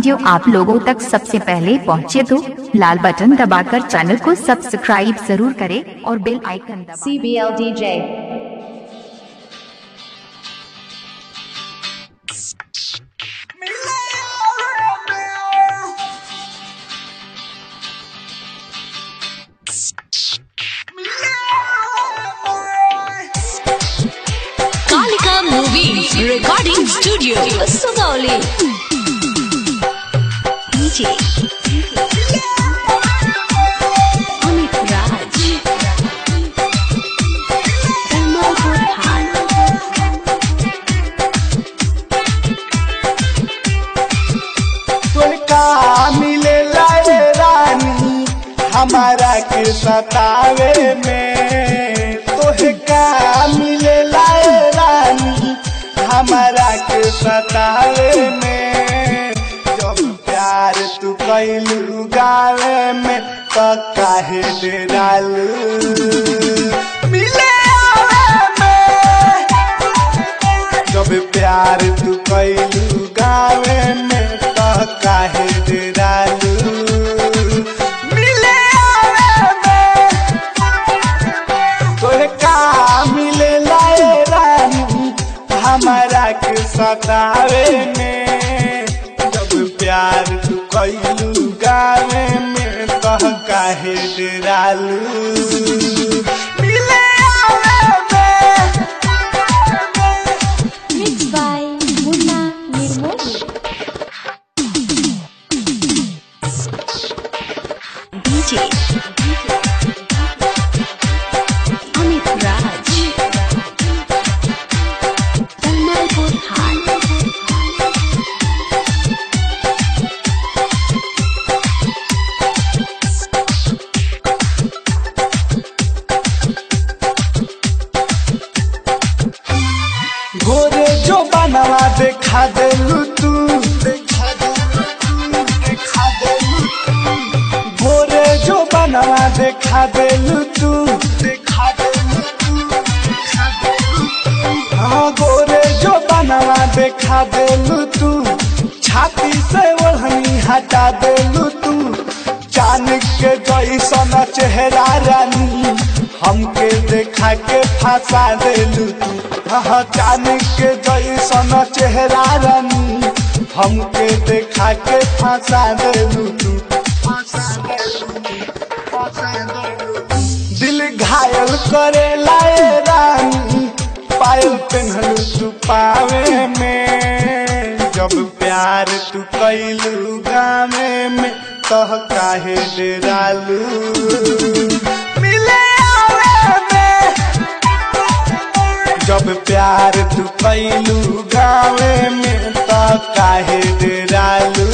Video आप लोगों तक सबसे पहले पहुंचे तो लाल बटन दबाकर चैनल को सब्सक्राइब जरूर करें और बेल आइकन दबाएं। CBL DJ Kalika Movies Recording Studio Sugauli DJ Amit Raj Kamalpur Khan तुलका मिले लाए रानी हमारा के सतावे में, तुलका मिले लाए रानी हमारा के सतावे में। जब प्यार तू कैलू गावे में तो काहे डेरालू मिले आवे में। जब प्यार तू कैलू गावे में तो काहे डेरालू मिले आवे में। तोरे का मिले लाए रानी हमारा के सतावे में। जब प्यार तू कैलू गावे में तो काहे डेरालू मिले आवे में। Mixed by Munna Nirmoli DJ Amit Raj Kamalpur Khan गोरे जो बनवा देखा देलू तू, देखा देलू तू, देखा देलू तू। गोरे जो बनवा देखा देलू तू, देखा देलू तू, देखा देलू तू। हाँ गोरे जो बनवा देखा देलू तू, छाती से ओढ़नी हटा देलू तू। चांद के जैसन चेहरा रानी हमके देखा के फंसा देलू तू। हाँ चांद के जैसन चेहरा रानी हमके देखा के फंसा देलू तू। दिल घायल करे लाए रानी पायल पहनलू तू पावे में। जब प्यार तू कैलू गावे में तो काहे डेरालू मिले आवे में। जब प्यार तू कैलू गावे में तो काहे डेरालू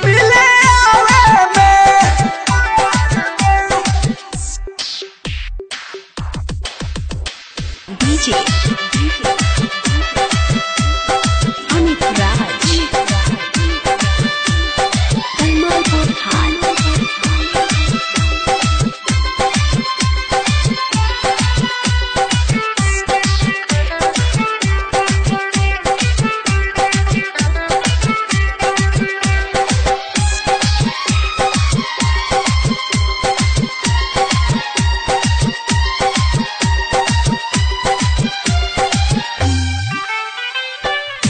मिले आवे में। DJ Amit Raj Kamalpur Khan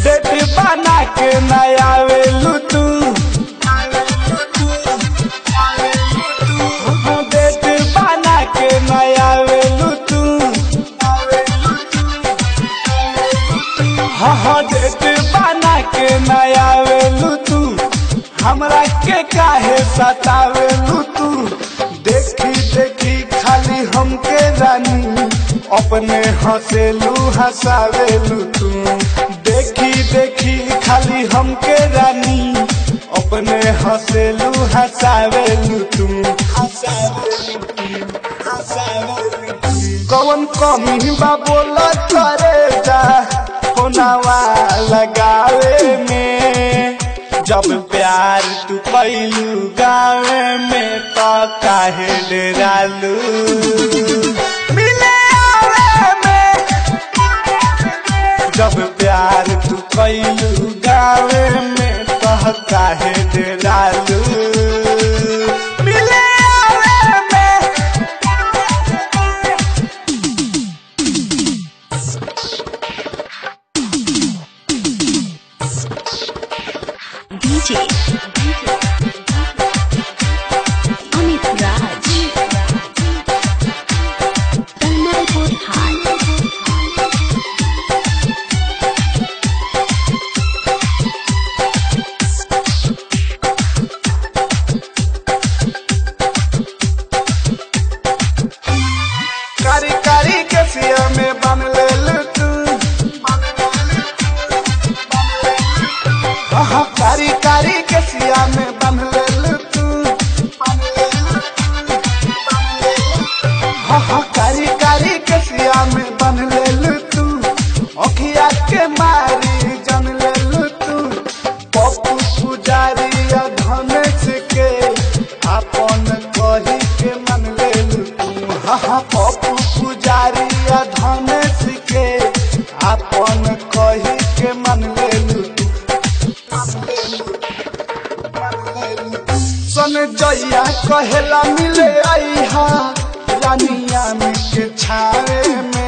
date बना के नया वेलू तू, डेट बना के नया वेलू तू। हाँ डेट बना के नया वेलू तू, हमरा के काहे सतावेलू तू। देखी देखी खाली हमके रानी अपने हंसेलू हंसावेलू तू। देखी देखी खाली हमके रानी अपने हंसेलू हंसावेलू तू। कौन कमी बा बोला करे जा कोनावा लगावे में। जब प्यार तू कैलू गावे में तो काहे डेरालू मिले आवे में। जब प्यार तू कैलू गावे में तो DJ Amit Raj Tamalpur Hal कारी कारी के सिया में बन ले तू हाँ कारी कारी के सिया में बन ले तू हाँ कारी कारी के सिया में बन ले तू अखिया के मारी जन ले तू पप्पू पुजारी धनेश के अपन कही के मन ले तू हाँ पप्पू पुजारी धनेश के अपन कही के मन ले सन जइया कहेला मिले आई हा रानिया में के छावे में